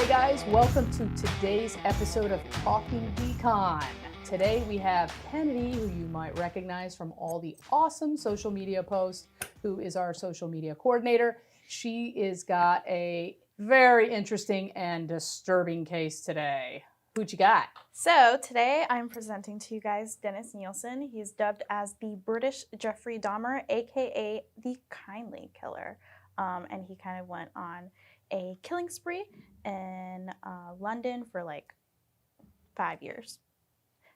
Hey guys, welcome to today's episode of Talking Decon. Today we have Kennedy, who you might recognize from all the awesome social media posts, who is our social media coordinator. She is got a very interesting and disturbing case today. Who'd you got? So today I'm presenting to you guys Dennis Nilsen. He's dubbed as the British Jeffrey Dahmer, aka the Kindly Killer. And he kind of went on a killing spree in London for like 5 years.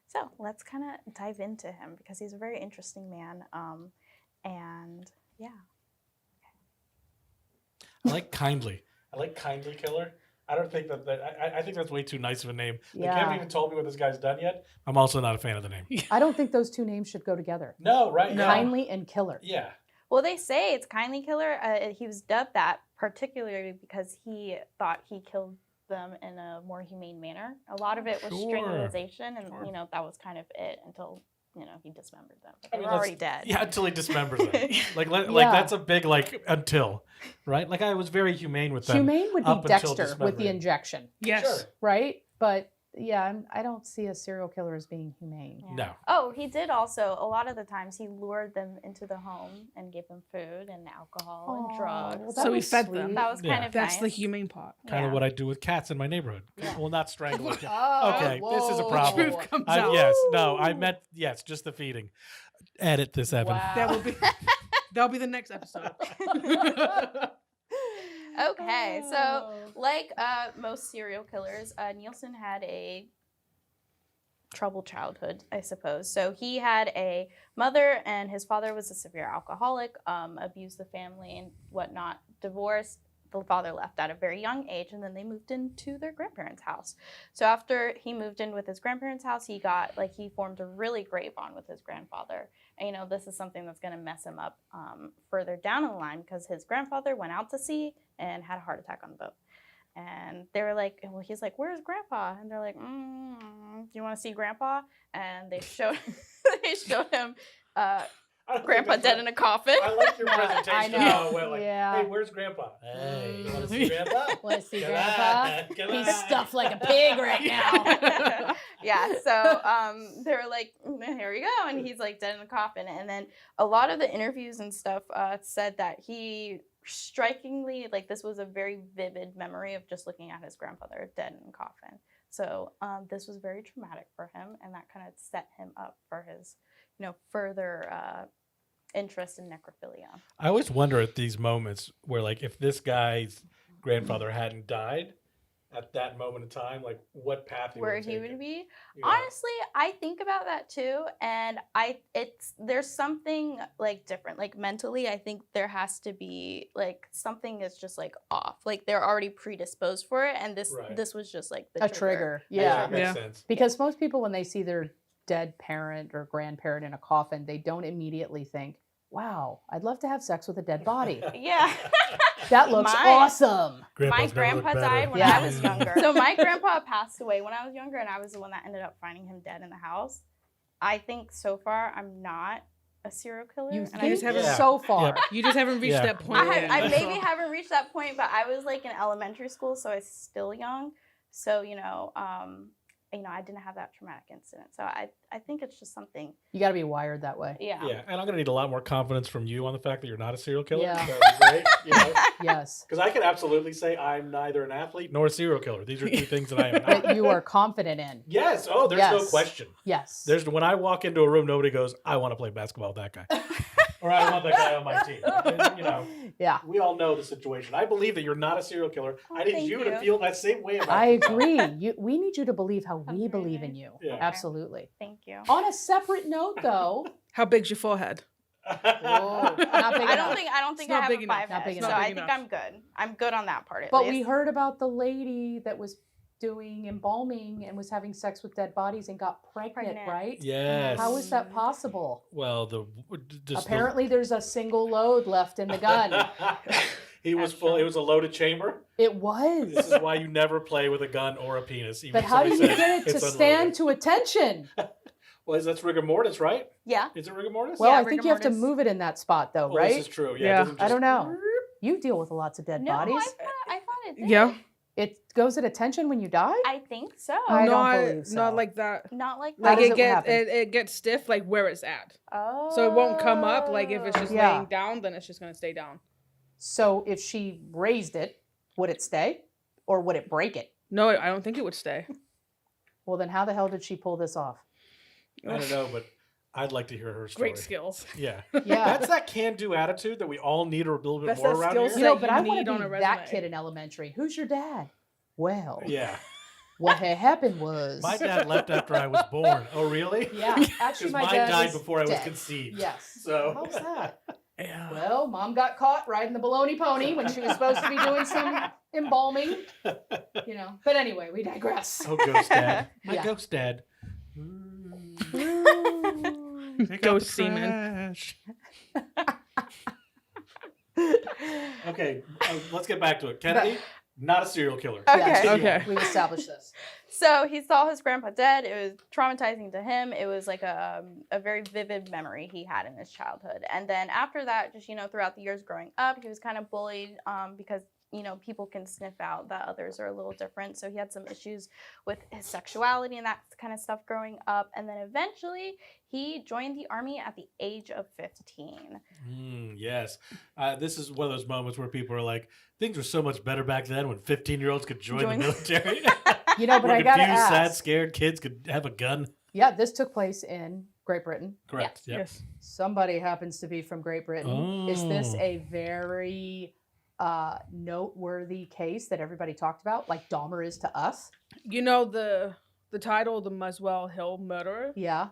So let's kind of dive into him because he's a very interesting man. And yeah. I like kindly. I like kindly killer. I don't think I think that's way too nice of a name. Yeah. They haven't even told me what this guy's done yet. I'm also not a fan of the name. I don't think those two names should go together. No, right? No. Kindly and killer. Yeah. Well, they say it's Kindly Killer. He was dubbed that particularly because he thought he killed them in a more humane manner. A lot of it was strangulation, and you know that was kind of it until he dismembered them. But they were already dead. Yeah, until he dismembers them. like that's a big until, right? Like I was very humane with them. Humane would be Dexter with the injection. Yes. Sure. Right? But yeah, I don't see a serial killer as being humane. Yeah. No. Oh, he did also. A lot of the times he lured them into the home and gave them food and alcohol and drugs. Well, So he fed them. That was kind of That's nice. the humane part. Kind of what I do with cats in my neighborhood. Yeah. Well, not strangling. Oh, Okay, this is a whoa. problem. The truth comes out. Yes, no, I meant just the feeding. Edit this, Evan. Wow. That'll be the next episode. Okay, so like most serial killers, Nielsen had a troubled childhood, I suppose. So he had a mother, and his father was a severe alcoholic, abused the family and whatnot, divorced. The father left at a very young age, and then they moved into their grandparents' house. So after he moved in with his grandparents' house, he formed a really great bond with his grandfather. And this is something that's going to mess him up further down the line because his grandfather went out to sea and had a heart attack on the boat. And they were like, well, he's like, where's Grandpa? And they're like, do you want to see Grandpa? And they showed him Grandpa dead in a coffin. I like your presentation. I know. How it went, Yeah. Hey, where's Grandpa? Hey, you want to see Grandpa? Want to see Come Grandpa? on, come He's on. stuffed like a pig right now. Yeah, so they were like, here we go. And he's like dead in a coffin. And then a lot of the interviews and stuff said that he strikingly, this was a very vivid memory of just looking at his grandfather dead in a coffin. So this was very traumatic for him, and that kind of set him up for his, further interest in necrophilia. I always wonder at these moments where, if this guy's grandfather hadn't died at that moment in time, what path he Where would he have would taken. be. Yeah. Honestly, I think about that too, and there's something different. Mentally, I think there has to be something is just off. They're already predisposed for it, and this was just the A trigger. Yeah. Yeah, that makes Yeah. sense. Because most people, when they see their dead parent or grandparent in a coffin, they don't immediately think, wow, I'd love to have sex with a dead body. Yeah. That looks awesome. My Grandpa's never grandpa looked better. died when Yeah. I was younger. So my grandpa passed away when I was younger, and I was the one that ended up finding him dead in the house. I think so far I'm not a serial killer. You and think I just haven't- so far. You just haven't reached Yeah. that point I yet. maybe haven't reached that point, but I was in elementary school, so I was still young. So I didn't have that traumatic incident. So I think it's just something. You got to be wired that way. Yeah. Yeah, and I'm going to need a lot more confidence from you on the fact that you're not a serial killer. Yeah. That would be great. Yes. Because I can absolutely say I'm neither an athlete nor a serial killer. These are two things that I am not. That you are confident in. Yes. Oh, there's no Yes. question. Yes. When I walk into a room, nobody goes, I want to play basketball with that guy. Or I want that guy on my team. Yeah. We all know the situation. I believe that you're not a serial killer. Oh, I need thank you to you. feel that same way about I yourself. agree. We need you to believe how we Okay. believe in you. Yeah. Absolutely. Thank you. On a separate note, though, How big's your forehead? whoa, not big I don't enough. think It's I not have big a enough. 5 Not big head, so enough. I Big think enough. I'm good. I'm good on that part at But least. we heard about the lady that was doing embalming and was having sex with dead bodies and got pregnant. Right? Yes. How is that possible? Well, Apparently, there's a single load left in the gun. He was full. It was a loaded chamber. It was. This is why you never play with a gun or a penis. Even But if how do you somebody get it says to it's stand unloaded. to attention? Well, that's rigor mortis, right? Yeah. Is it rigor mortis? Well, Yeah, I think you have to rigor mortis. move it in that spot, though, Well, right? This is true. Yeah. Yeah. It doesn't I don't just- know. You deal with lots of dead No, bodies. I thought it did. Yeah. It goes at attention when you die? I think so. I don't not, believe so. Not like that. Not like How Like does that. it happen? it gets stiff like where it's at. Oh. So it won't come up. Like if it's just Yeah. laying down, then it's just gonna stay down. So if she raised it, would it stay? Or would it break it? No, I don't think it would stay. Well, then how the hell did she pull this off? I don't know, but I'd like to hear her story. Great skills. Yeah. Yeah. That's that can-do attitude that we all need a little bit That's more that around skill here. set. You know, that but you I want need to on be a that resume. kid in elementary. Who's your dad? Well, Yeah. what had happened was... My dad left after I was born. Oh, really? Yeah, actually Because my mine dad died was before I was dead. conceived. Yes. So. How's that? Yeah. Well, Mom got caught riding the baloney pony when she was supposed to be doing some embalming, you know. But anyway, we digress. Oh, ghost dad. My Yeah. ghost dad. Take out Ghost the semen. trash. Okay, let's get back to it. Kennedy, not a serial killer. Okay. Yes, Okay. we've established this. So he saw his grandpa dead. It was traumatizing to him. It was like a very vivid memory he had in his childhood. And then after that, just, throughout the years growing up, he was kind of bullied because, people can sniff out that others are a little different. So he had some issues with his sexuality and that kind of stuff growing up. And then eventually he joined the army at the age of 15. Yes. This is one of those moments where people are like, things were so much better back then when 15-year-olds could join the military. You know, but Where I gotta confused, sad, ask. scared kids could have a gun. Yeah, this took place in Great Britain. Correct. Yep. Yes. Somebody happens to be from Great Britain. Is this Oh. a very noteworthy case that everybody talked about, like Dahmer is to us? You know the title, the Muswell Hill Murderer. Yeah.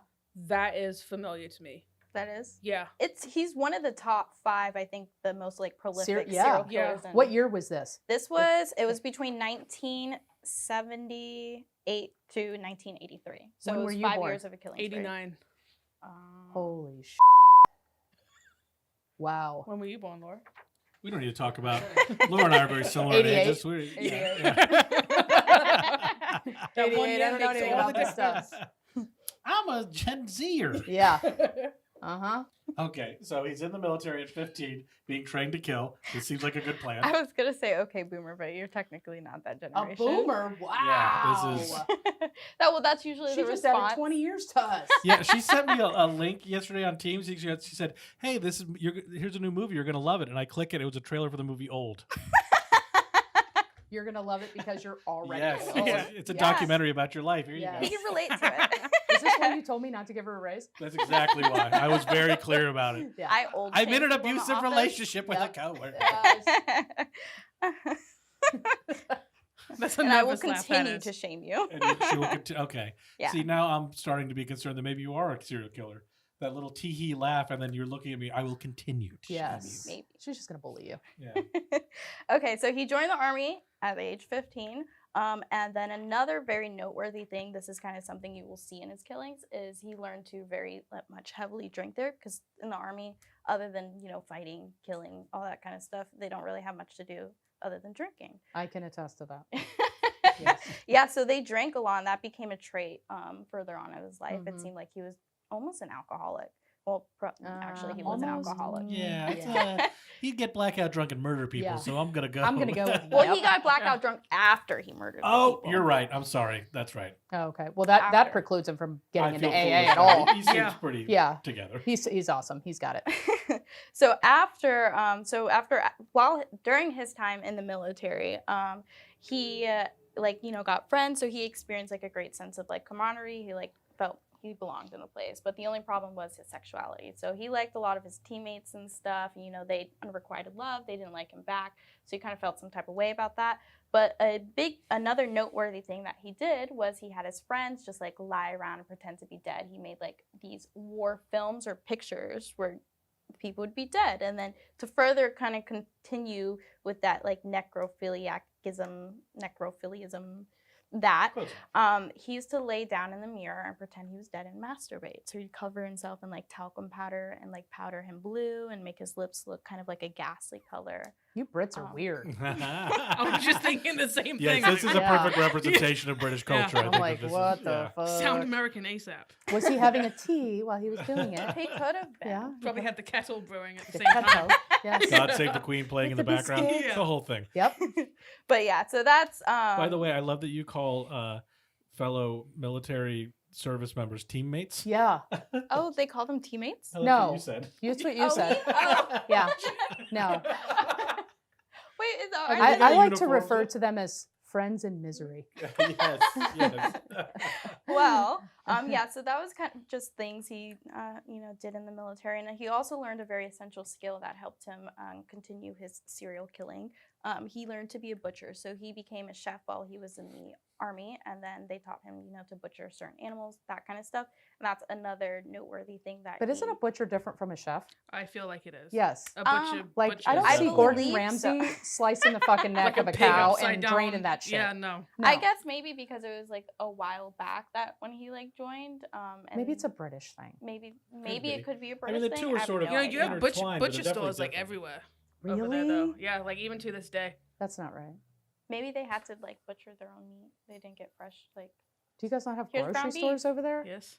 That is familiar to me. That is. Yeah. He's one of the top 5, I think, the most prolific yeah. serial Yeah. killers. What year was this? It was between 1978 to 1983. So When it were was you 5 born? years of a killing spree. 89. Holy sh! Wow. When were you born, Laura? We don't need to talk about. Laura and I are very similar in 88. ages. We're, 88. yeah. That one 88, year I don't know makes anything all about the this stuff. I'm a Gen Zer. Yeah. Uh-huh. Okay, so he's in the military at 15, being trained to kill. This seems like a good plan. I was gonna say okay, boomer, but you're technically not that A generation. boomer? Wow. Yeah, this is- That's usually She the just response. added 20 years to us. Yeah, she sent me a link yesterday on Teams. She said, "Hey, here's a new movie. You're gonna love it." And I click it. It was a trailer for the movie Old. You're going to love it because you're already Yes, old. it's a Yes. documentary about your life. Here you Yes. go. You can relate to it. Is this why you told me not to give her a raise? That's exactly why. I was very clear about it. Yeah. I'm in an shamed people the abusive office. relationship with a Yep. coworker. That's a And I will nervous laugh, that continue is. to shame you. And she will okay. Yeah. See, now I'm starting to be concerned that maybe you are a serial killer. That little tee-hee laugh, and then you're looking at me. I will continue to Yes. shame Maybe. She's just going to bully you. you. Yeah. Okay, so he joined the army at age 15. And then another very noteworthy thing, this is kind of something you will see in his killings, is he learned to very much heavily drink there because in the army, other than, fighting, killing, all that kind of stuff, they don't really have much to do other than drinking. I can attest to that. Yeah, so they drank a lot, and that became a trait further on in his life. Mhm. It seemed like he was almost an alcoholic. Well, actually, he was an almost. alcoholic. Yeah, it's, Yeah. He'd get blackout drunk and murder people, Yeah. so I'm gonna go. I'm going to go with Well, yep. he got blackout drunk after he murdered the Oh, people. you're right. I'm sorry. That's right. Oh, okay. Well, that After. precludes him from I getting into feel AA foolish at now. all. He seems Yeah. pretty Yeah. together. He's awesome. He's got it. So during his time in the military, he got friends. So he experienced a great sense of camaraderie. He felt he belonged in the place. But the only problem was his sexuality. So he liked a lot of his teammates and stuff. They unrequited love. They didn't like him back. So he kind of felt some type of way about that. But another noteworthy thing that he did was he had his friends just lie around and pretend to be dead. He made these war films or pictures where people would be dead. And then to further kind of continue with that necrophiliacism, that he used to lay down in the mirror and pretend he was dead and masturbate. So he'd cover himself in talcum powder and powder him blue and make his lips look kind of like a ghastly color. You Brits are Um, weird. I was just thinking the same thing. Yes, this is a Yeah. perfect representation of British Yeah. culture. I I'm think like, that this what is, the fuck? Sound American ASAP. Was he having a tea while he was doing it? He could have been. Yeah. Probably had the kettle brewing at the The same time. kettle. Yes. God Save the Queen playing in the With the background. biscuits. The whole thing. Yep. But yeah, so that's By the way, I love that you call fellow military service members teammates. Yeah. Oh, they call them teammates? I love No. what you said. That's what you Oh, said. me? Oh. Yeah. No. Wait, is that, I are think they- I like to uniforms, refer yeah. to them as friends in misery. Yes. Yes. well, yeah, so that was kind of just things he, did in the military. And he also learned a very essential skill that helped him continue his serial killing. He learned to be a butcher. So he became a chef while he was in the army. And then they taught him, to butcher certain animals, that kind of stuff. And that's another noteworthy thing that But isn't he- a butcher different from a chef? I feel like it is. Yes. A butcher. Like, butcher I don't I see believe Gordon so. Ramsay slicing the fucking neck like of a pig cow upside and down. draining that shit. Yeah, no. No. I guess maybe because it was like a while back that when he like joined. And Maybe it's a British thing. maybe be. it could be a I mean, British the thing. two are I have sort of- no You know, you idea. have Intertwined, but butcher they're definitely stores like different. everywhere Really? over there, though. Yeah, like even to this day. That's not right. Maybe they had to like butcher their own meat. They didn't get fresh like. Do you guys not have Here's grocery ground beef. stores over there? Yes.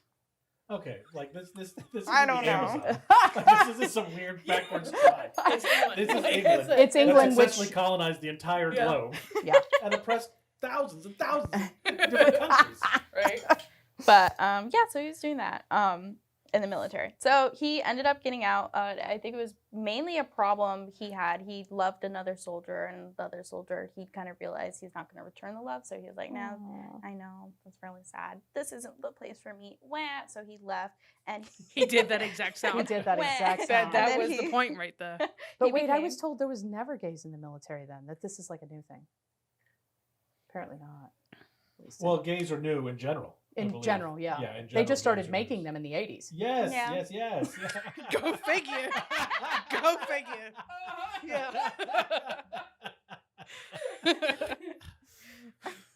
Okay, like this I isn't don't know. Amazon. This is some weird backwards tribe. It's England. This is Like, England. It's that England, which successfully colonized the entire Yeah. globe. Yeah. And oppressed thousands and thousands of different countries. right? But yeah, so he was doing that in the military. So he ended up getting out. I think it was mainly a problem he had. He loved another soldier, and the other soldier, he kind of realized he's not going to return the love. So he was like, "No, Aw. I know that's really sad. This isn't the place for me." Wah. So he left, and He did that exact sound. He did that Wah. exact And sound. That then was he- the point right there. But he wait, I became- was told there was never gays in the military then, that this is like a new thing. Apparently not. At least Well, gays are new in general. I in believe. general, yeah. Yeah, in They general, just started gays are making new. them in the 80s. Yes, Yeah. yes. Go figure. Go figure. Yeah.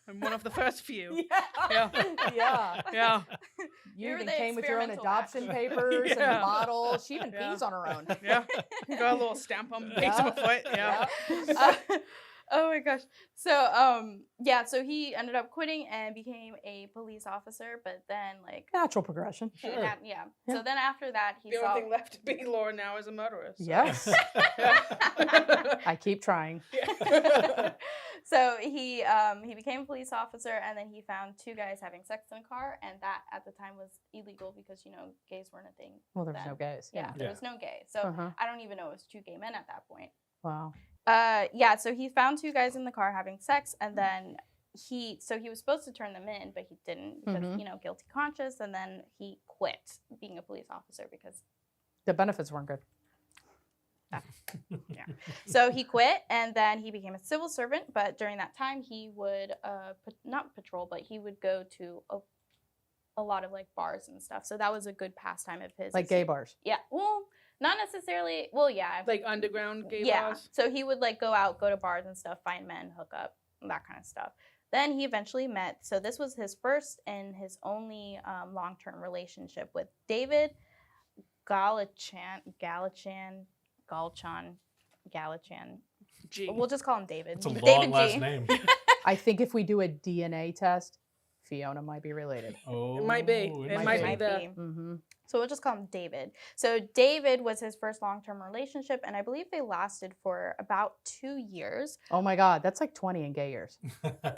I'm one of the first few. Yeah. Yeah. Yeah. You You're even the came with your own experimental adoption batch. papers and Yeah. a model. She even Yeah. pees on her own. Yeah. Got a little stamp on the base Yeah. of a foot. Yeah. Oh my gosh. So yeah, so he ended up quitting and became a police officer, but then like Natural progression. he Sure. had- yeah. Yeah. So then after that he The saw only thing left to be Laura now is a murderer. So. Yes. Yeah. I keep trying. So he became a police officer, and then he found two guys having sex in a car, and that at the time was illegal because gays weren't a thing. Well, there was then. no gays. Yeah, there Yeah. was no gay. So Uh-huh. I don't even know it was two gay men at that point. Wow. Yeah, so he found two guys in the car having sex, and then he was supposed to turn them in, but he didn't because Mhm. guilty conscience, and then he quit being a police officer because The benefits weren't good. so he quit, and then he became a civil servant. But during that time, he would not patrol, but he would go to a lot of like bars and stuff. So that was a good pastime of his. Like gay bars. Yeah, well, not necessarily. Well, yeah, Like underground gay yeah. bars. So he would like go to bars and stuff, find men, hook up, that kind of stuff. Then he eventually met. So this was his first and his only long-term relationship with David Galachan. G. We'll just call him David. It's a David long last G. name. I think if we do a DNA test, Fiona might be related. Oh, might be. It might be Might the- be. Mm-hmm. So we'll just call him David. So David was his first long-term relationship, and I believe they lasted for about 2 years. Oh my God, that's like 20 in gay years.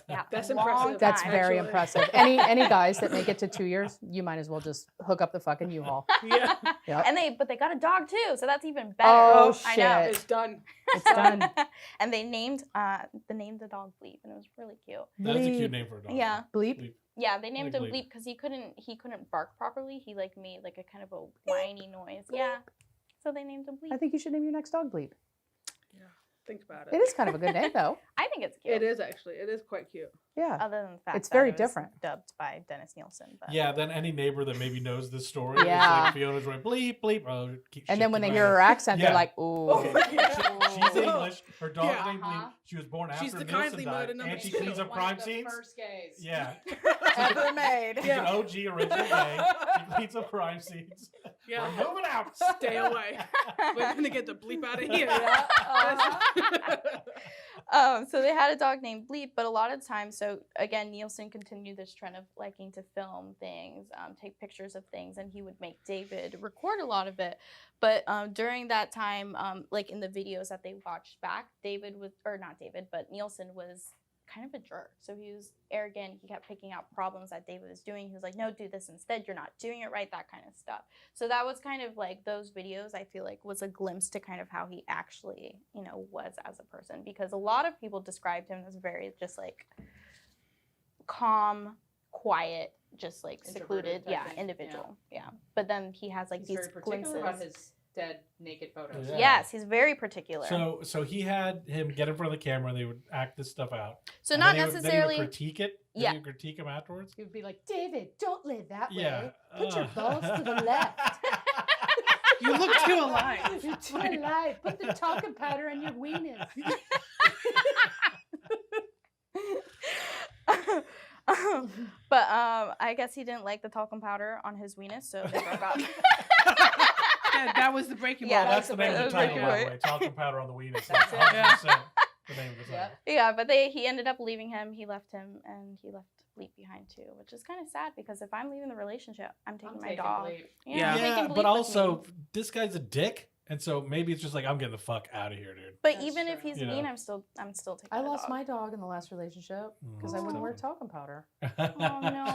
Yeah, That's a long impressive. That's time. very Actually. impressive. Any guys that make it to 2 years, you might as well just hook up the fucking U-Haul. Yeah. Yep. And they got a dog too, so that's even better. Oh, I know. shit. It's done. It's done. And they named the dog Bleep, and it was really cute. That is a Bleep. cute name for a dog. Yeah. Bleep. Bleep. Yeah, they named Like him Bleep. Bleep because he couldn't bark properly. He like made like a kind of a whiny noise. Yeah. So they named him Bleep. I think you should name your next dog Bleep. Yeah. Think about It is kind of a good name, though. I think it's cute. It is actually. It is quite cute. Yeah. Other than the fact It's that very it was different. dubbed by Dennis Nielsen. But Yeah, then any neighbor that maybe knows this story, is Yeah. like Fiona's right, bleep, bleep. Oh, And then when they shit, hear her accent, Yeah. they're like, "Ooh." Okay, she's English. Her dog's Yeah. named Bleep. She was born She's after the Nilsen kindly died, mode number and she two. cleans up crime scenes. gays Yeah, ever made. she's an OG original gay. She cleans up crime scenes. Yeah. We're moving out. Stay away. We're gonna get the bleep out of here. Yeah, So they had a dog named Bleep, but a lot of times, so again, Nielsen continued this trend of liking to film things, take pictures of things, and he would make David record a lot of it. But during that time, like in the videos that they watched back, but Nielsen was kind of a jerk. So he was arrogant. He kept picking out problems that David was doing. He was like, no, do this instead. You're not doing it right, that kind of stuff. So that was kind of like those videos, I feel like, was a glimpse to kind of how he actually, was as a person. Because a lot of people described him as very just like calm, quiet, just like secluded, Introverted, I think. individual. Yeah. But then he has like He's these very particular glimpses. about his dead, naked photos. Yeah. Yes, he's very particular. So he had him get in front of the camera, and they would act this stuff out. So And not then he would necessarily. critique it. Then Yeah. he would critique him afterwards. He would be like, David, don't live that Yeah. way. Put your balls to the left. You look too alive. You're too alive. Put the talcum powder on your wieners. But I guess he didn't like the talcum powder on his weenus, so they broke up. Yeah, that was the breaking Yeah, point. That's the name of the That's title, right. by the way. Talcum powder on the weenus. That's it. 100% the name of the title. Yep. Yeah, but he ended up leaving him. He left him, and he left Bleep behind too, which is kind of sad because if I'm leaving the relationship, I'm taking my dog. Bleep. Yeah. I'm taking Bleep but with also me. this guy's a dick, and so maybe it's just like I'm getting the fuck out of here, dude. But That's even if true. he's You mean, know. I'm still taking. I my lost dog. my dog in the last relationship because I wouldn't wear talcum powder. Oh I no, know.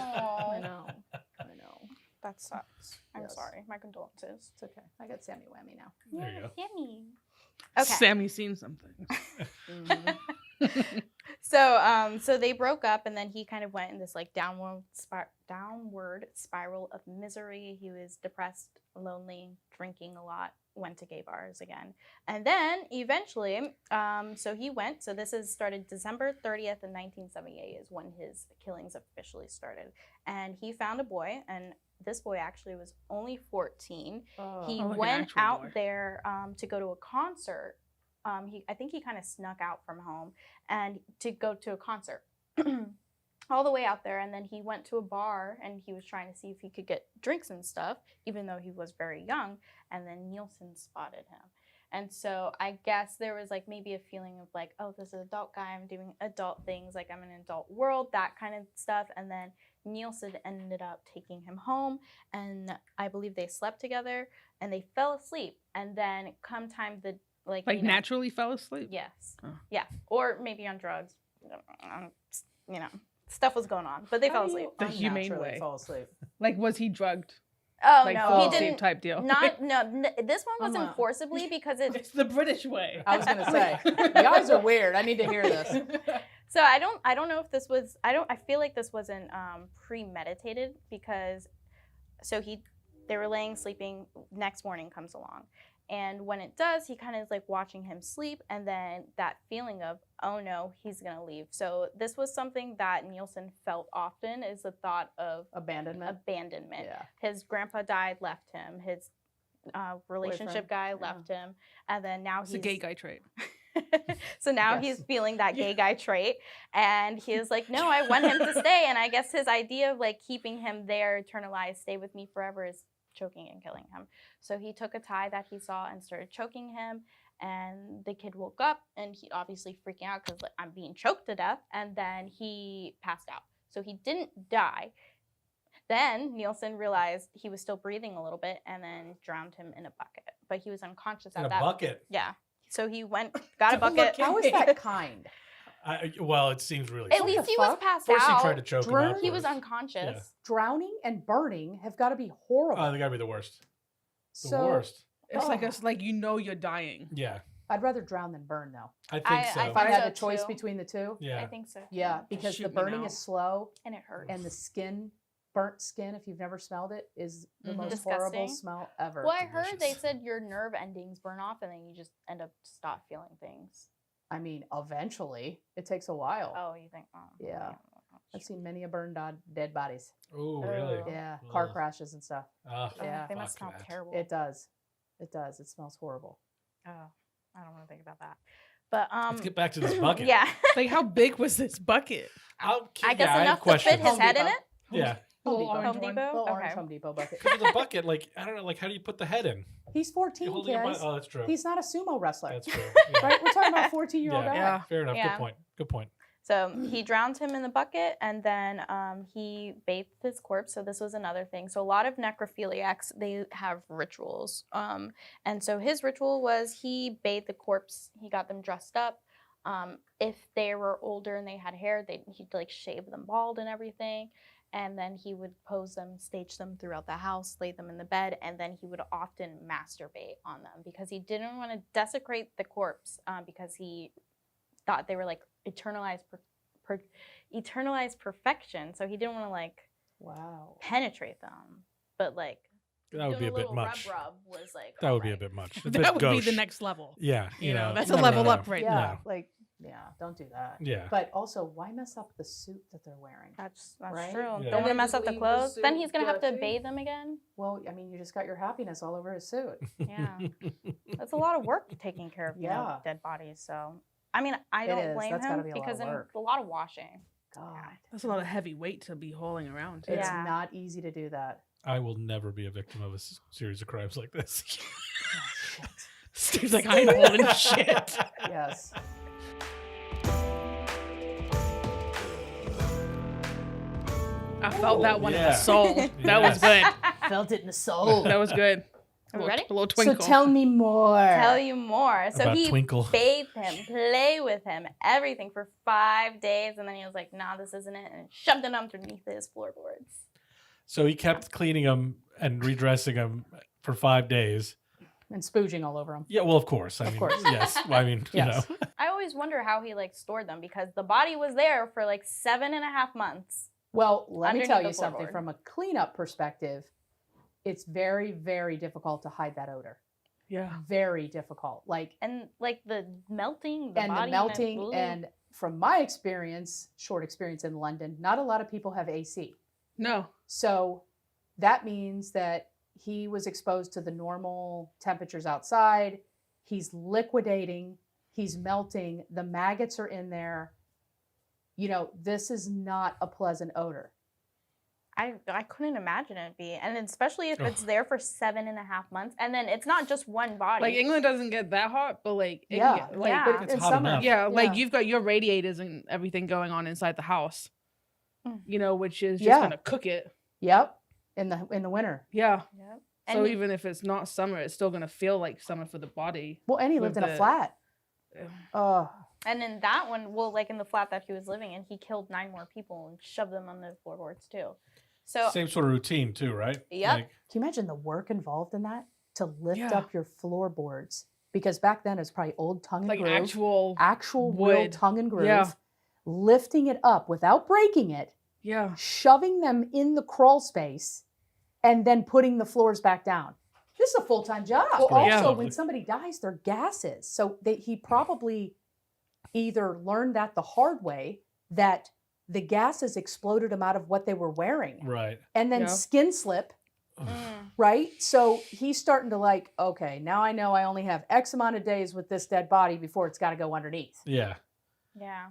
I know. that sucks. I'm Yes. sorry. My condolences. It's okay. I got Sammy Whammy now. There you go. Yummy. Okay. Sammy's seen something. So they broke up, and then he kind of went in this like downward spiral of misery. He was depressed, lonely, drinking a lot, went to gay bars again, and then eventually, so he went. So this is started December 30th in 1978 is when his killings officially started, and he found a boy, and this boy actually was only 14. He Oh, like an went actual out boy. there to go to a concert. I think he kind of snuck out from home and to go to a concert all the way out there. And then he went to a bar and he was trying to see if he could get drinks and stuff, even though he was very young. And then Nielsen spotted him. And so I guess there was like maybe a feeling of like, oh, this is an adult guy. I'm doing adult things. Like I'm in an adult world, that kind of stuff. And then Nielsen ended up taking him home. And I believe they slept together and they fell asleep. And then come time the Like you know, naturally fell asleep. yes. Oh. Yeah. Or maybe on drugs. Stuff was going on, but they fell asleep. The humane Unnaturally way. fall asleep. Like was he drugged? Oh Like no, fall he asleep didn't. type deal. This one wasn't wow. forcibly because it. It's the British way. I was gonna say, you guys are weird. I need to hear this. So I don't know if this was. I feel like this wasn't premeditated because, they were laying sleeping. Next morning comes along, and when it does, he kind of is like watching him sleep, and then that feeling of, oh no, he's gonna leave. So this was something that Nielsen felt often, is the thought of Abandonment. abandonment. Yeah. His grandpa died, left him. His relationship Boyfriend, guy yeah. left him, and then now It's he's a gay guy trait. so now Yes. he's feeling that gay guy trait, and he's like, no, I want him to stay. And I guess his idea of like keeping him there, eternalized, stay with me forever, is choking and killing him. So he took a tie that he saw and started choking him, and the kid woke up and he obviously freaking out because like, I'm being choked to death, and then he passed out. So he didn't die. Then Nielsen realized he was still breathing a little bit and then drowned him in a bucket, but he was unconscious In at a that. bucket. Yeah. So he went, got a Don't bucket. look How is that kind? Well, it seems really. At silly. least he fuck? was passed First, out. he tried to choke him. Drew- He was afterwards. unconscious. Drowning and burning have got to be horrible. They gotta be the worst. The so worst. It's like Oh. it's like you know you're dying. Yeah, I'd rather drown than burn, though. I think I so. If I think had so, a choice too. between the two, yeah. I think so. Too. yeah, because Shoot the me burning now. is slow, And it hurts. and the skin, burnt skin, if you've never smelled it, is the Mhm. most horrible Disgusting. smell ever. Well, I heard they delicious. said your nerve endings burn off, and then you just end up stop feeling things. I mean, eventually, it takes a while. Oh, you think? Oh, Yeah. I've seen many a burned dead bodies. Oh, really? Oh. Yeah, car Ugh. crashes and stuff. Ah, Yeah. They must fuck smell that. terrible. It does. It does. It smells horrible. Oh, I don't want to think about that. But Let's get back to this bucket. Yeah. Like, how big was this bucket? I guess have enough to questions. fit his Home head in Depot. it. Yeah. Home Little Depot. orange Home one. Depot. Little orange Okay. Home Depot bucket. Because the bucket, like, I don't know, like, how do you put the head in? He's 14, You're holding it by, guys. oh, that's true. He's not a sumo wrestler. That's true. Yeah. Right? We're talking about a 14-year-old guy. Yeah. Fair enough. Yeah. Good point. Good point. So he drowned him in the bucket, and then he bathed his corpse. So this was another thing. So a lot of necrophiliacs, they have rituals. And so his ritual was he bathed the corpse. He got them dressed up. If they were older and they had hair, he'd like shave them bald and everything. And then he would pose them, stage them throughout the house, lay them in the bed, and then he would often masturbate on them because he didn't want to desecrate the corpse because he thought they were like eternalized perfection. So he didn't want to like Wow. penetrate them, but like That would be doing a bit little much. Rub was like That would be a alright. bit much. A That bit would gauche. be the next level. Yeah. You know, that's no, a no, level no. up right Yeah, now. like, yeah, don't do that. Yeah. But also, why mess up the suit that they're wearing? That's Right? true. Yeah. Don't And want to then mess just up the leave the clothes. Then suit he's gonna have to dirty. bathe them again. Well, I mean, you just got your happiness all over his suit. Yeah, that's a lot of work taking care of Yeah. dead bodies. So I mean, I It don't is. blame That's gotta him be a lot because of work. a lot of washing. God. That's a lot of heavy weight to be hauling around. Too. It's Yeah. not easy to do that. I will never be a victim of a series of crimes like this. Oh, shit. Steve's like, I ain't holding shit. Yes. I felt that one in Yeah. the soul. That was good. Felt it in the soul. That was good. Are we A ready? little So twinkle. tell me more. Tell you more. So About he Twinkle. bathed him, play with him, everything for 5 days, and then he was like, "Nah, this isn't it," and shoved it underneath his floorboards. So he kept cleaning them and redressing them for 5 days. And spooging all over him. Yeah, well, of course. I mean, course. yes. Well, I mean, Yes. you know. I always wonder how he like stored them because the body was there for like 7.5 months. Well, let me Underneath tell the you something. floorboard. From a cleanup perspective, it's very, very difficult to hide that odor. Yeah. Very difficult. Like, And like the melting, and body the melting, ugh. and from my experience, short experience in London, not a lot of people have AC. No. So that means that he was exposed to the normal temperatures outside. He's liquidating, he's melting, the maggots are in there. You know, this is not a pleasant odor. I couldn't imagine it be, and especially if Ugh. it's there for 7.5 months, and then it's not just one body. Like England doesn't get that hot, but like it Yeah, can get, like, yeah. It's in hot summer. enough. yeah, like Yeah. you've got your radiators and everything going on inside the house. Mm. You know, which is just Yeah. gonna cook it. Yep. In the winter. Yeah. Yep. So And even if it's not summer, it's still gonna feel like summer for the body. Well, and he With lived in a the- flat. Oh, And in that one, well, like in the flat that he was living in, he killed 9 more people and shoved them on the floorboards too. So Same sort of routine, too, right? Yep. Like, can you imagine the work involved in that? To lift Yeah. up your floorboards. Because back then it was probably old tongue and Like groove. actual real wood. tongue and groove. Yeah. Lifting it up without breaking it, Yeah. shoving them in the crawl space, and then putting the floors back down. This is a full-time job. Well, pretty also, tough. when somebody dies, they're gases. So he probably either learned that the hard way, that the gases exploded him out of what they were wearing, right. and then Yeah. skin slip, mm, right? So he's starting to like, okay, now I know I only have X amount of days with this dead body before it's got to go underneath. Yeah. yeah,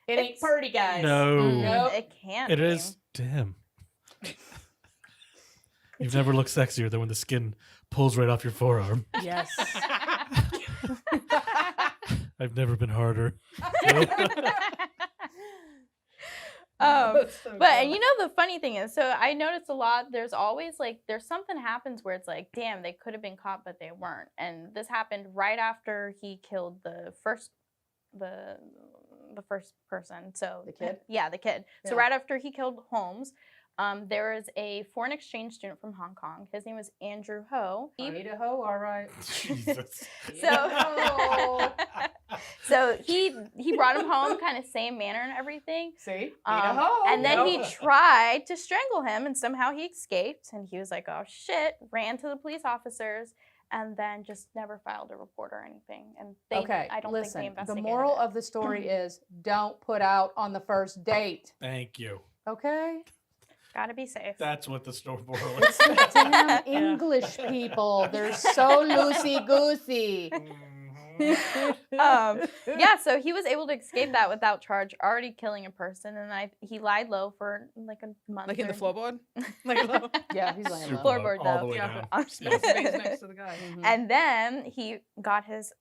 It ain't It's- pretty, guys. No. Nope. it can't. It be. is. Damn. You've never looked sexier than when the skin pulls right off your forearm. Yes. I've never been harder. But and you know the funny thing is, so I noticed a lot. There's always like there's something happens where it's like, damn, they could have been caught, but they weren't. And this happened right after he killed the first person. So The kid? yeah, the kid. So Yeah. right after he killed Holmes, there is a foreign exchange student from Hong Kong. His name was Andrew Ho. He- Idaho, all right. Jesus. So, so he brought him home, kind of same manner and everything. See? And then he Yep. tried to strangle him, and somehow he escaped. And he was like, "Oh shit!" Ran to the police officers, and then just never filed a report or anything. And they, Okay, I don't listen, think they the investigated moral it. of the story is don't put out on the first date. Thank you. Okay? Gotta be safe. That's what the story moral It's is. the damn English people. They're so loosey-goosey. Yeah, so he was able to escape that without charge, already killing a person, and he lied low for like a month. Like in the or- floorboard? Like low. Yeah, he's laying Super low. low, Floorboard, all the though. way Yeah. down. Small space next to the guy. Mhm. And then he got his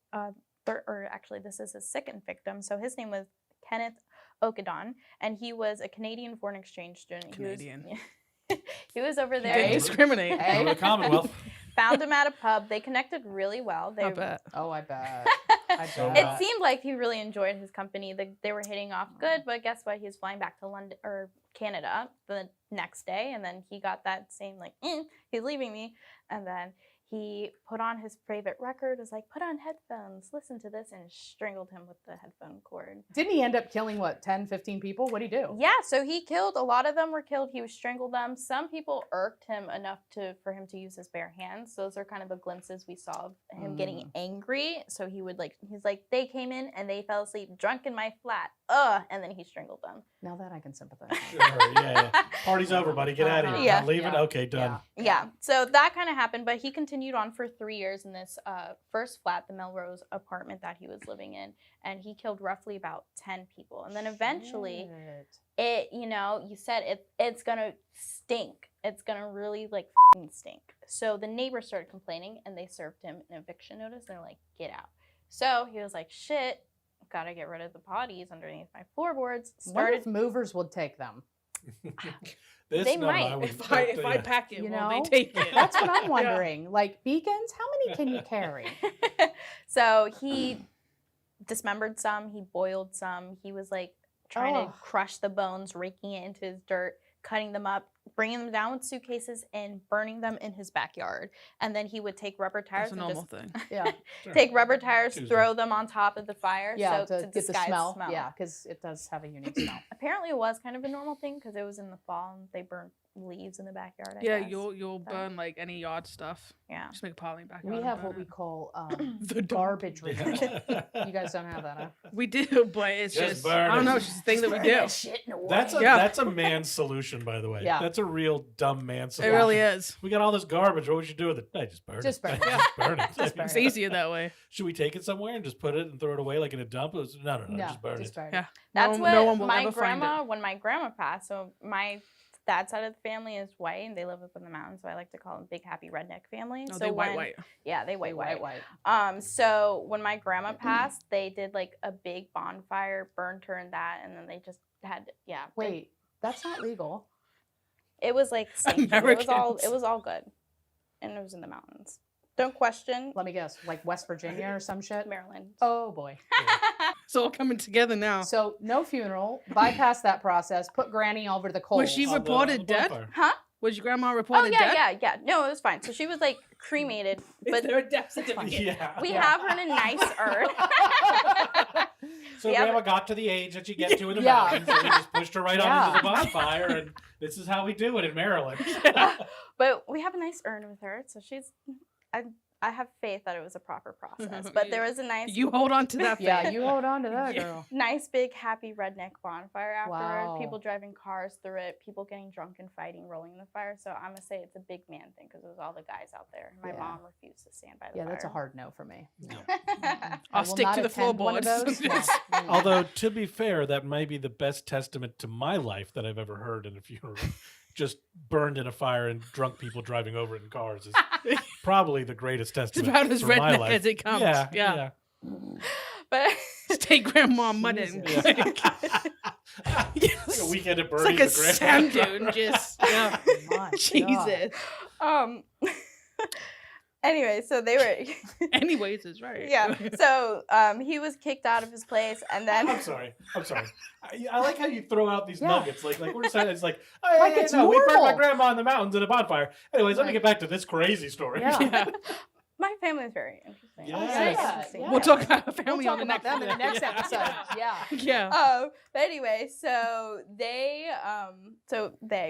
or actually this is his second victim. So his name was Kenneth Okadon, and he was a Canadian foreign exchange student. Canadian. He was over Didn't there. Hey. discriminate. Hey. Go to the Commonwealth. Found him at a pub. They connected really well. They I bet. Oh, I bet. I So, bet. It seemed like he really enjoyed his company. They were hitting off good, but guess what? He was flying back to London or Canada the next day, and then he got that same like, he's leaving me, and then he put on his favorite record. Was like, put on headphones, listen to this, and strangled him with the headphone cord. Didn't he end up killing, what, 10, 15 people? What'd he do? Yeah, so he killed, a lot of them were killed. He strangled them. Some people irked him enough for him to use his bare hands. Those are kind of the glimpses we saw of him getting angry. So he's like, they came in and they fell asleep drunk in my flat. And then he strangled them. Now that I can sympathize. Sure, yeah. Party's over, buddy. Get out of here. Yeah. Not leaving? Yeah. Okay, done. Yeah, so that kind of happened, but he continued on for 3 years in this first flat, the Melrose apartment that he was living in, and he killed roughly about 10 people. And then eventually, Shit. you said it's gonna stink. It's gonna really like f***ing stink. So the neighbors started complaining, and they served him an eviction notice. They're like, get out. So he was like, shit, gotta get rid of the bodies underneath my floorboards. Wonder if movers would take them. This, They no, might. I would, If I pack it, You will know? they take it? That's what I'm wondering. Like beacons, how many can you carry? So he dismembered some, he boiled some, he was like trying Oh. to crush the bones, raking it into his dirt, cutting them up, bringing them down with suitcases, and burning them in his backyard. And then he would take rubber tires That's a and normal just thing. Yeah, take rubber tires, Tuesday. throw them on top of the fire yeah, so to get the disguise smell. Yeah, because it does have a unique smell. Apparently it was kind of a normal thing because it was in the fall and they burnt leaves in the backyard, I Yeah, guess. you'll So- burn like any yard stuff. Yeah. Just make a pile in your backyard. We and have burn what we it. call The garbage Yeah. removal. You guys don't have that, huh? We do, but it's Just just burn I don't it. know. It's just a thing that we Burn do. that shit in a That's a way. Yeah. that's a man's solution, by the way. Yeah. That's a real dumb man It solution. really is. We got all this garbage. What would you do with it? I just burn Just it. burn it. Just burn it. Just burn It's it. easier that way. Should we take it somewhere and just put it and throw it away like in a dump? No, just burn it. burn it. Yeah. That's no one what will my ever find grandma, it. when my grandma passed, so my dad's side of the family is white and they live up in the mountains, so I like to call them big happy redneck family. No, so they when, white. Yeah, they Wait, white. white. So when my grandma passed, they did like a big bonfire, burned her in that, and then they just had Wait, that's not legal. it was like sanctioned. Americans. It was all good, and it was in the mountains. Don't question Let me guess, like West Virginia or some shit. Maryland. Oh boy. It's all coming together now. So no funeral. Bypass that process. Put Granny over the coals. Was she On the reported dead? bonfire. Huh? Was your grandma Oh reported dead? yeah. No, it was fine. So she was like cremated, but there a death certificate? Yeah. we Yeah. have her in a nice urn. So Yeah, Grandma got to the age that you get to in the Yeah. mountains, and we just pushed her right on Yeah. into the bonfire, and this is how we do it in Maryland. But we have a nice urn with her, so I have faith that it was a proper process. But there was a nice You hold on to that. Yeah, faith. you hold on to that, Yeah. girl. nice big happy redneck bonfire afterward. Wow. People driving cars through it, people getting drunk and fighting, rolling in the fire. So I'm gonna say it's a big man thing because it was all the guys out there. My Yeah. mom refused to stand by the Yeah, fire. that's a hard no for me. hard. I I'll will stick not to the attend one of floorboards. those. No. Mm. Although, to be fair, that may be the best testament to my life that I've ever heard in a funeral. Just burned in a fire and drunk people driving over it in cars is probably the greatest It's testament about as for my redneck life. as it comes. Yeah. But Just take grandma mudding. Jesus. Like a weekend at It's Bernie's like a with Grandma. sand dune. Just yeah. My God. Jesus. anyway, so they were Anyways, is right. yeah. So he was kicked out of his place, and then I'm sorry. I like how you throw out these Yeah. nuggets. Like we're just it's like, oh, Like yeah, it's no, we burned my normal. grandma in the mountains in a bonfire. Anyways, let me Right. get back to this crazy story. Yeah. Yeah. my family is very interesting. interesting. Yeah. Very Yeah, interesting. yeah. We'll talk about We'll family talk on the about next them in the one. next episode. Yeah. Yeah. But anyway, so they,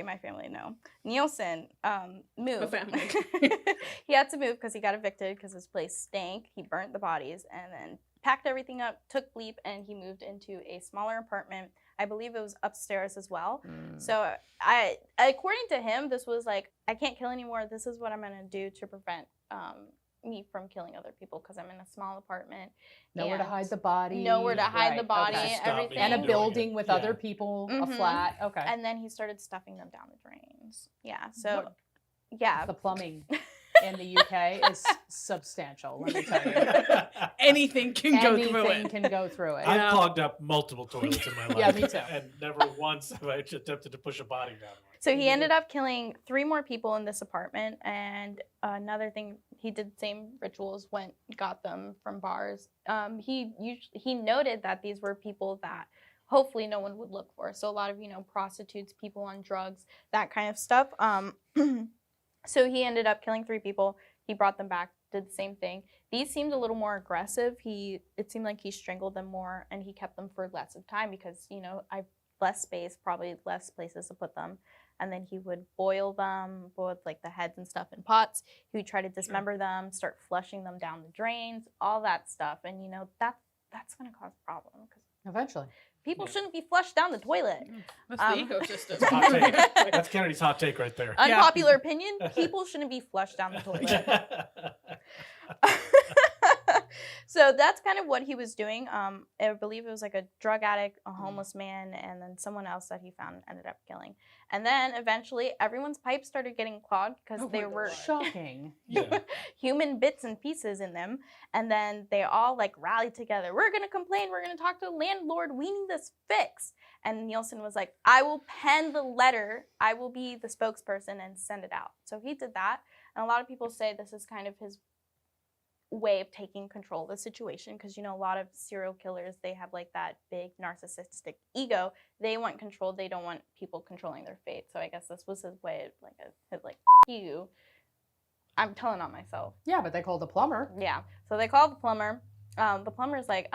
my family, no. Nielsen moved. family. He had to move because he got evicted because his place stank. He burnt the bodies and then packed everything up, took Bleep, and he moved into a smaller apartment. I believe it was upstairs as well. So according to him, this was like, I can't kill anymore. This is what I'm gonna do to prevent me from killing other people because I'm in a small apartment. Nowhere to hide the body. Nowhere to hide the Right, body, okay. Stop me everything. And a doing building it. with Yeah. other people, a Mhm. flat. Okay. And then he started stuffing them down the drains. Yeah. So, What? yeah. The plumbing in the UK is substantial, let me tell you. Anything can go through Anything it. can go through it. I've clogged up multiple toilets in my life. Yeah, me too. And never once have I attempted to push a body down one. So he ended up killing 3 more people in this apartment, and another thing, he did the same rituals, got them from bars. He noted that these were people that hopefully no one would look for. So a lot of prostitutes, people on drugs, that kind of stuff. So he ended up killing 3 people. He brought them back, did the same thing. These seemed a little more aggressive. It seemed like he strangled them more, and he kept them for less of time because I've less space, probably less places to put them. And then he would boil like the heads and stuff in pots. He would try to dismember them, start flushing them down the drains, all that stuff. And that's going to cause problems because Eventually. people shouldn't be flushed down the toilet. That's the ecosystem. It's a hot take. That's Kennedy's hot take right there. Unpopular opinion, people shouldn't be flushed down the toilet. So that's kind of what he was doing. I believe it was like a drug addict, a homeless man, and then someone else that he found ended up killing. And then eventually everyone's pipes started getting clogged because there were Shocking. Yeah. human bits and pieces in them. And then they all like rallied together. We're going to complain. We're going to talk to the landlord. We need this fixed. And Nilsen was like, I will pen the letter. I will be the spokesperson and send it out. So he did that. And a lot of people say this is kind of his way of taking control of the situation because a lot of serial killers, they have like that big narcissistic ego. They want control. They don't want people controlling their fate. So I guess this was his way of like you. I'm telling on myself. Yeah, but they called the plumber. Yeah. So they called the plumber. The plumber's like,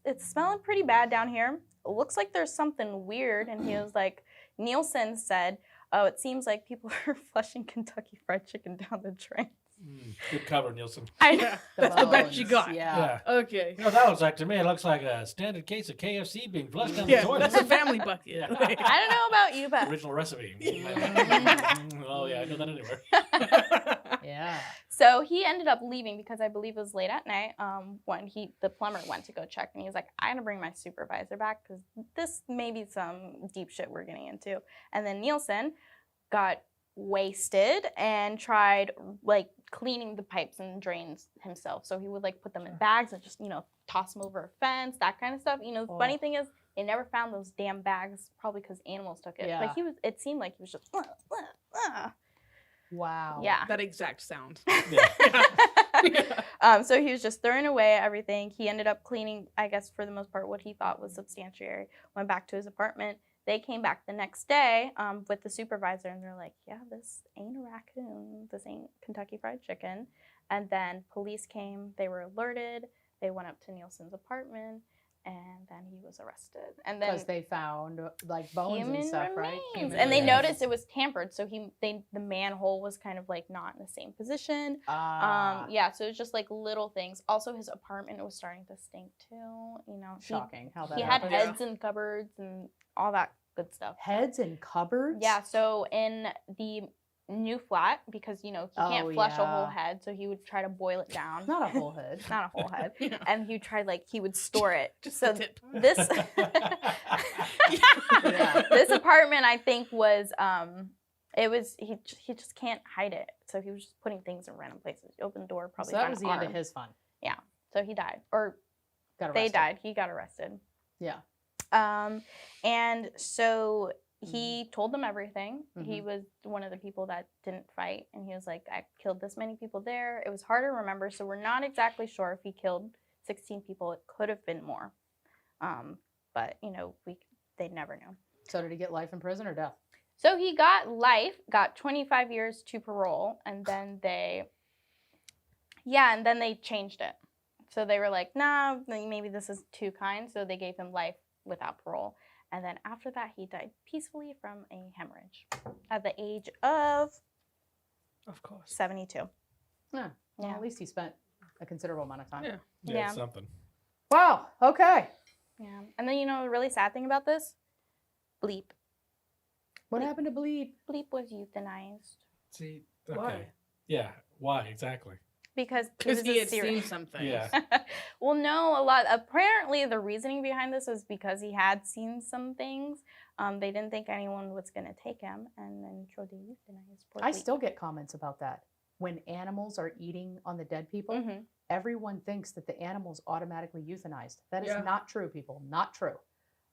it's smelling pretty bad down here. It looks like there's something weird. And he was like, Nielsen said, oh, it seems like people are flushing Kentucky Fried Chicken down the drain. Good cover, Nielsen. I That's the best you got. Yeah. Okay. That looks like, to me, it looks like a standard case of KFC being flushed down the Yeah, toilet. that's a family bucket. Yeah. don't know about you, but Original recipe. Oh, yeah, I know that anywhere. Yeah. so he ended up leaving because I believe it was late at night when the plumber went to go check, and he was like, I gotta bring my supervisor back because this may be some deep shit we're getting into. And then Nielsen got wasted and tried like cleaning the pipes and drains himself. So he would like put them in bags and just toss them over a fence, that kind of stuff. The funny thing is they never found those damn bags, probably because animals took it. Yeah. But it seemed like he was just Wow. yeah. That exact sound. So he was just throwing away everything. He ended up cleaning, I guess, for the most part, what he thought was substantiary. Went back to his apartment. They came back the next day with the supervisor, and they're like, yeah, this ain't a raccoon. This ain't Kentucky Fried Chicken. And then police came. They were alerted. They went up to Nielsen's apartment, and then he was arrested. And then Because they found like bones and human stuff, remains. right? Human And they remains. noticed it was tampered, so the manhole was kind of like not in the same position. Yeah, so it was just like little things. Also, his apartment was starting to stink too. Shocking how that He had happened. heads in cupboards and all that good stuff. Heads in cupboards? Yeah, so in the new flat, because he can't flush a whole yeah. head, so he would try to boil it down. Not a whole head. Not a whole head. Yeah. And he would store it. Just So the tip. this Yeah. this apartment, I think, was he just can't hide it. So he was just putting things in random places. He opened the door, probably So that found was an the end of arm. his fun. So he died, or Got they arrested. died. He got arrested. Yeah. And so he told them everything. He Mhm. was one of the people that didn't fight, and he was like, I killed this many people there. It was hard to remember, so we're not exactly sure if he killed 16 people. It could have been more. But they never knew. So did he get life in prison or death? So he got life, got 25 years to parole, and then they changed it. So they were like, nah, maybe this is too kind. So they gave him life without parole. And then after that, he died peacefully from a hemorrhage at the age of course. 72. Yeah. Well, Yeah. at least he spent a considerable amount of time. Yeah. Yeah. It's something. Wow. Okay. Yeah. And then, a really sad thing about this? Bleep. What happened to Bleep? Bleep was euthanized. See, okay. Why? Yeah, why exactly? Because Because he had serial- seen something. Yeah. Well, no, apparently the reasoning behind this was because he had seen some things. They didn't think anyone was going to take him, and then so they euthanized poor I Bleep. still get comments about that. When animals are eating on the dead people, Mhm. everyone thinks that the animal's automatically euthanized. That is Yeah. not true, people. Not true.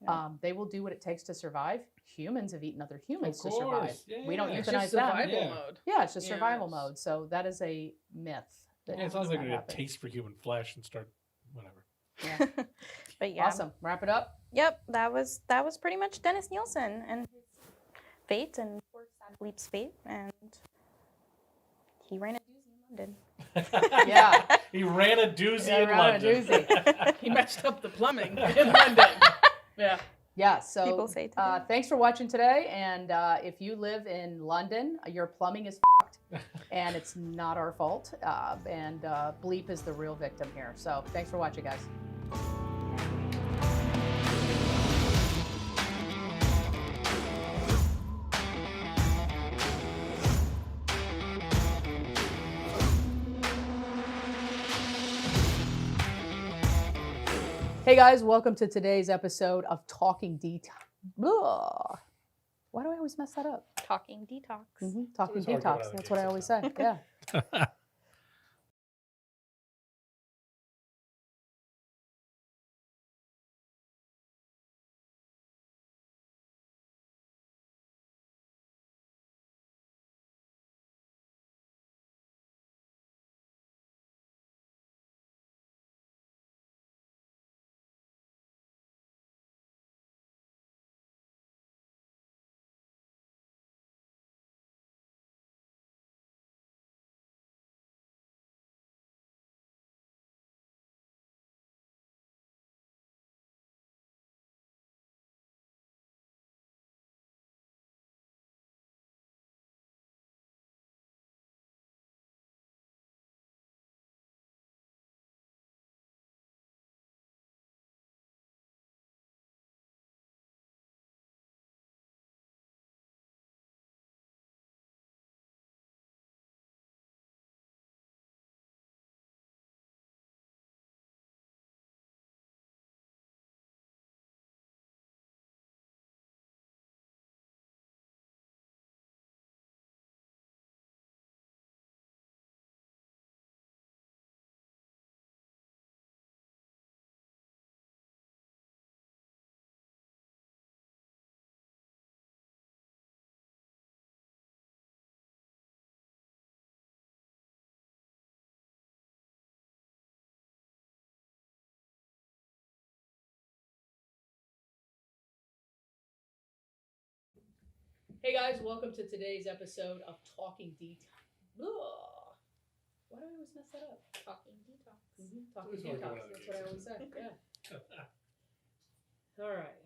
No. They will do what it takes to survive. Humans have eaten other humans to Of survive. course, yeah. We don't It's euthanize It's just them. survival Yeah. mode. Yeah, it's just Yeah, survival it's- mode. So that is a myth. That Yeah, it sounds like does we not get a happen. taste for human flesh and start whatever. Yeah. But yeah. Awesome. Wrap it up. Yep, that was pretty much Dennis Nielsen and his fate and poor sad Bleep's fate, and he ran a doozy in London. Yeah. He ran a doozy Yeah, in ran a London. He messed up the plumbing in London. Yeah. Yeah. So People say today. thanks for watching today. And if you live in London, your plumbing is fucked, and it's not our fault. And Bleep is the real victim here. So thanks for watching, guys. Hey guys, welcome to today's episode of Talking Detox. Why do I always mess that up? Talking detox. Talking always hard going Detox. out of the That's what I gate always say. Yeah. Hey guys, welcome to today's episode of Talking Detox. Why do I always mess that up? Talking detox. Talking Always hard Detox. going out of the That's what I gate always say. Yeah. All right.